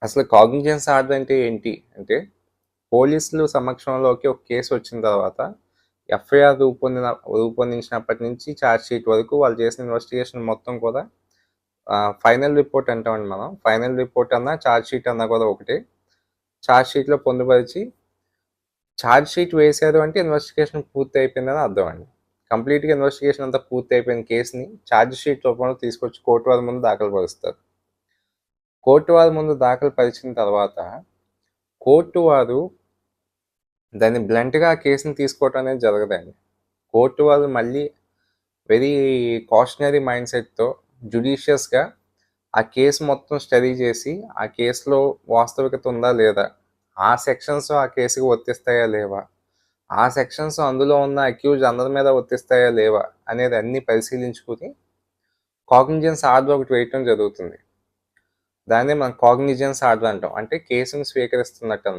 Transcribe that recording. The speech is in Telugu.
అసలు కాగ్నిజెన్స్ ఆర్డర్ అంటే ఏంటి అంటే, పోలీసులు సమక్షంలోకి ఒక కేసు వచ్చిన తర్వాత ఎఫ్ఐఆర్ రూపొందించినప్పటి నుంచి ఛార్జ్ షీట్ వరకు వాళ్ళు చేసిన ఇన్వెస్టిగేషన్ మొత్తం కూడా ఫైనల్ రిపోర్ట్ అంటామండి మనం. ఫైనల్ రిపోర్ట్ అన్నా ఛార్జ్ షీట్ అన్నా కూడా ఒకటే. ఛార్జ్ షీట్లో పొందుపరిచి ఛార్జ్ షీట్ వేశారు అంటే ఇన్వెస్టిగేషన్ పూర్తి అయిపోయిందని అర్థం అండి. కంప్లీట్గా ఇన్వెస్టిగేషన్ అంతా పూర్తి అయిపోయిన కేసుని ఛార్జ్ షీట్ రూపంలో తీసుకొచ్చి కోర్టు వారి ముందు దాఖలు పరుస్తారు. కోర్టు వారి ముందు దాఖలు పరిచిన తర్వాత కోర్టు వారు దాన్ని బ్లంట్గా ఆ కేసుని తీసుకోవటం అనేది జరగదండి. కోర్టు వారు మళ్ళీ వెరీ కాషనరీ మైండ్ సెట్తో జుడిషియస్గా ఆ కేసు మొత్తం స్టడీ చేసి ఆ కేసులో వాస్తవికత ఉందా లేదా, ఆ సెక్షన్స్ ఆ కేసుకి వర్తిస్తాయా లేవా, ఆ సెక్షన్స్ అందులో ఉన్న అక్యూజ్ అందరి మీద వర్తిస్తాయా లేవా అనేది అన్నీ పరిశీలించుకుని కాగ్నిజెన్స్ ఆర్డర్ ఒకటి వేయటం జరుగుతుంది. దాన్నే మనం కాగ్నిజెన్స్ ఆర్డర్ అంటాం. అంటే కేసును స్వీకరిస్తున్నట్టు అన్నమాట.